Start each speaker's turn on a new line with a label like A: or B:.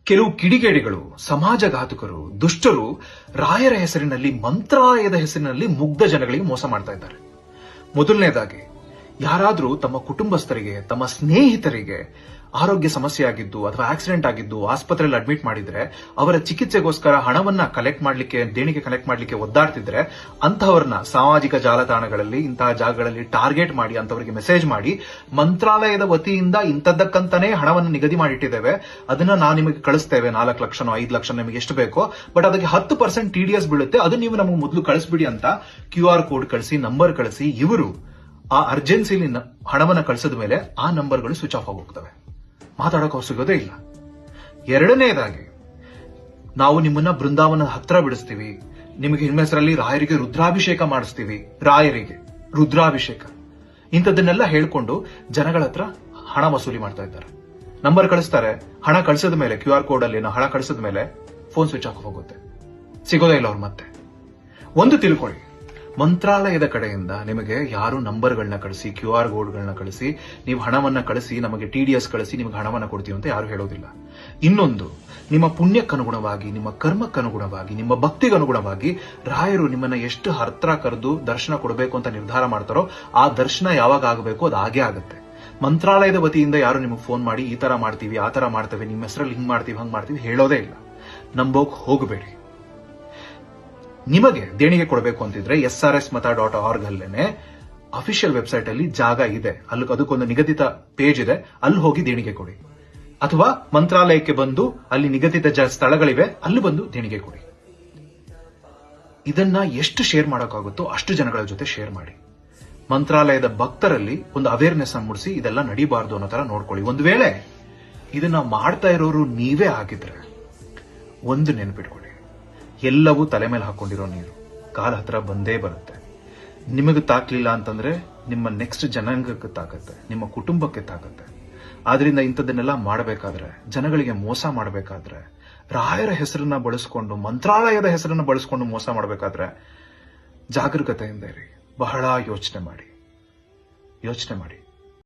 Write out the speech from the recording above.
A: ಕೆಲವು ಕಿಡಿಗೇಡಿಗಳು, ಸಮಾಜಘಾತುಕರು, ದುಷ್ಟರು ರಾಯರ ಹೆಸರಿನಲ್ಲಿ, ಮಂತ್ರಾಲಯದ ಹೆಸರಿನಲ್ಲಿ ಮುಗ್ಧ ಜನಗಳಿಗೆ ಮೋಸ ಮಾಡ್ತಾ ಇದ್ದಾರೆ. ಮೊದಲನೇದಾಗಿ, ಯಾರಾದ್ರೂ ತಮ್ಮ ಕುಟುಂಬಸ್ಥರಿಗೆ, ತಮ್ಮ ಸ್ನೇಹಿತರಿಗೆ ಆರೋಗ್ಯ ಸಮಸ್ಯೆ ಆಗಿದ್ದು ಅಥವಾ ಆಕ್ಸಿಡೆಂಟ್ ಆಗಿದ್ದು ಆಸ್ಪತ್ರೆಯಲ್ಲಿ ಅಡ್ಮಿಟ್ ಮಾಡಿದ್ರೆ ಅವರ ಚಿಕಿತ್ಸೆಗೋಸ್ಕರ ಹಣವನ್ನ ದೇಣಿಗೆ ಕಲೆಕ್ಟ್ ಮಾಡ್ಲಿಕ್ಕೆ ಒದ್ದಾಡ್ತಿದ್ರೆ ಅಂತಹವರನ್ನ ಸಾಮಾಜಿಕ ಜಾಲತಾಣಗಳಲ್ಲಿ ಇಂತಹ ಜಾಗಗಳಲ್ಲಿ ಟಾರ್ಗೆಟ್ ಮಾಡಿ ಅಂತವರಿಗೆ ಮೆಸೇಜ್ ಮಾಡಿ, ಮಂತ್ರಾಲಯದ ವತಿಯಿಂದ ಇಂಥದ್ದಕ್ಕಂತಾನೆ ಹಣವನ್ನು ನಿಗದಿ ಮಾಡಿಟ್ಟಿದ್ದೇವೆ, ಅದನ್ನ ನಾವು ನಿಮಗೆ ಕಳಿಸ್ತೇವೆ, 4 ಲಕ್ಷನೋ 5 ಲಕ್ಷ ನಿಮಗೆ ಎಷ್ಟು ಬೇಕೋ, ಬಟ್ ಅದಕ್ಕೆ 10% TDS ಬೀಳುತ್ತೆ, ಅದು ನೀವು ನಮಗೆ ಮೊದಲು ಕಳಿಸ್ಬಿಡಿ ಅಂತ QR ಕೋಡ್ ಕಳಿಸಿ, ನಂಬರ್ ಕಳಿಸಿ, ಇವರು ಆ ಅರ್ಜೆನ್ಸಿಲಿ ಹಣವನ್ನ ಕಳಿಸಿದ ಮೇಲೆ ಆ ನಂಬರ್ಗಳು ಸ್ವಿಚ್ ಆಫ್ ಆಗೋಗ್ತವೆ, ಮಾತಾಡೋಕೆ ಸಿಗೋದೇ ಇಲ್ಲ. ಎರಡನೇದಾಗಿ, ನಾವು ನಿಮ್ಮನ್ನ ಬೃಂದಾವನ ಹತ್ರ ಬಿಡಿಸ್ತೀವಿ, ನಿಮಗೆ ನಿಮ್ಮ ಹೆಸರಲ್ಲಿ ರಾಯರಿಗೆ ರುದ್ರಾಭಿಷೇಕ ಮಾಡಿಸ್ತೀವಿ, ರಾಯರಿಗೆ ರುದ್ರಾಭಿಷೇಕ, ಇಂಥದ್ದನ್ನೆಲ್ಲ ಹೇಳ್ಕೊಂಡು ಜನಗಳ ಹತ್ರ ಹಣ ವಸೂಲಿ ಮಾಡ್ತಾ ಇದ್ದಾರೆ. ನಂಬರ್ ಕಳಿಸ್ತಾರೆ, ಹಣ ಕಳಿಸಿದ ಮೇಲೆ QR ಕೋಡ್ ಅಲ್ಲಿ ಹಣ ಕಳಿಸಿದ ಮೇಲೆ ಫೋನ್ ಸ್ವಿಚ್ ಆಫ್ ಹೋಗುತ್ತೆ, ಸಿಗೋದೇ ಇಲ್ಲ ಅವ್ರು ಮತ್ತೆ. ಒಂದು ತಿಳ್ಕೊಳ್ಳಿ, ಮಂತ್ರಾಲಯದ ಕಡೆಯಿಂದ ನಿಮಗೆ ಯಾರು ನಂಬರ್ಗಳನ್ನ ಕಳಿಸಿ, QR ಕೋಡ್ಗಳನ್ನ ಕಳಿಸಿ, ನೀವು ಹಣವನ್ನ ಕಳಿಸಿ, ನಮಗೆ TDS ಕಳಿಸಿ, ನಿಮಗೆ ಹಣವನ್ನ ಕೊಡ್ತೀವಿ ಅಂತ ಯಾರು ಹೇಳೋದಿಲ್ಲ. ಇನ್ನೊಂದು, ನಿಮ್ಮ ಪುಣ್ಯಕ್ಕನುಗುಣವಾಗಿ, ನಿಮ್ಮ ಕರ್ಮಕ್ಕನುಗುಣವಾಗಿ, ನಿಮ್ಮ ಭಕ್ತಿಗನುಗುಣವಾಗಿ ರಾಯರು ನಿಮ್ಮನ್ನ ಎಷ್ಟು ಹತ್ರ ಕರೆದು ದರ್ಶನ ಕೊಡಬೇಕು ಅಂತ ನಿರ್ಧಾರ ಮಾಡ್ತಾರೋ ಆ ದರ್ಶನ ಯಾವಾಗ ಆಗಬೇಕು ಅದು ಆಗೇ ಆಗುತ್ತೆ. ಮಂತ್ರಾಲಯದ ವತಿಯಿಂದ ಯಾರು ನಿಮಗೆ ಫೋನ್ ಮಾಡಿ ಈ ತರ ಮಾಡ್ತೀವಿ, ಆ ತರ ಮಾಡ್ತೇವೆ, ನಿಮ್ಮ ಹೆಸರಲ್ಲಿ ಹಿಂಗ್ ಮಾಡ್ತೀವಿ, ಹಂಗ್ ಮಾಡ್ತೀವಿ ಹೇಳೋದೇ ಇಲ್ಲ. ನಂಬೋಕ್ ಹೋಗಬೇಡಿ. ನಿಮಗೆ ದೇಣಿಗೆ ಕೊಡಬೇಕು ಅಂತಿದ್ರೆ srsmatha.org ಅಲ್ಲೇನೆ ಅಫಿಷಿಯಲ್ ವೆಬ್ಸೈಟ್ ಅಲ್ಲಿ ಜಾಗ ಇದೆ, ಅಲ್ಲಿ ಅದಕ್ಕೊಂದು ನಿಗದಿತ ಪೇಜ್ ಇದೆ, ಅಲ್ಲಿ ಹೋಗಿ ದೇಣಿಗೆ ಕೊಡಿ. ಅಥವಾ ಮಂತ್ರಾಲಯಕ್ಕೆ ಬಂದು ಅಲ್ಲಿ ನಿಗದಿತ ಸ್ಥಳಗಳಿವೆ, ಅಲ್ಲಿ ಬಂದು ದೇಣಿಗೆ ಕೊಡಿ. ಇದನ್ನ ಎಷ್ಟು ಶೇರ್ ಮಾಡೋಕ್ಕಾಗುತ್ತೋ ಅಷ್ಟು ಜನಗಳ ಜೊತೆ ಶೇರ್ ಮಾಡಿ. ಮಂತ್ರಾಲಯದ ಭಕ್ತರಲ್ಲಿ ಒಂದು ಅವೇರ್ನೆಸ್ ಮೂಡಿಸಿ, ಇದೆಲ್ಲ ನಡೀಬಾರ್ದು ಅನ್ನೋ ತರ ನೋಡ್ಕೊಳ್ಳಿ. ಒಂದು ವೇಳೆ ಇದನ್ನ ಮಾಡ್ತಾ ಇರೋರು ನೀವೇ ಆಗಿದ್ರೆ ಒಂದು ನೆನ್ಪಿಟ್ಕೊಳ್ಳಿ, ಎಲ್ಲವೂ ತಲೆ ಮೇಲೆ ಹಾಕೊಂಡಿರೋ ನೀರು ಕಾಲ ಹತ್ರ ಬಂದೇ ಬರುತ್ತೆ. ನಿಮಗೆ ತಾಕ್ಲಿಲ್ಲ ಅಂತಂದ್ರೆ ನಿಮ್ಮ ನೆಕ್ಸ್ಟ್ ಜನಾಂಗಕ್ಕೆ ತಾಕತ್ತೆ, ನಿಮ್ಮ ಕುಟುಂಬಕ್ಕೆ ತಾಕತ್ತೆ. ಆದ್ರಿಂದ ಇಂಥದ್ದನ್ನೆಲ್ಲ ಮಾಡಬೇಕಾದ್ರೆ, ಜನಗಳಿಗೆ ಮೋಸ ಮಾಡಬೇಕಾದ್ರೆ, ರಾಯರ ಹೆಸರನ್ನ ಬಳಸ್ಕೊಂಡು, ಮಂತ್ರಾಲಯದ ಹೆಸರನ್ನ ಬಳಸ್ಕೊಂಡು ಮೋಸ ಮಾಡಬೇಕಾದ್ರೆ ಜಾಗರೂಕತೆಯಿಂದ ಇರಿ. ಬಹಳ ಯೋಚನೆ ಮಾಡಿ.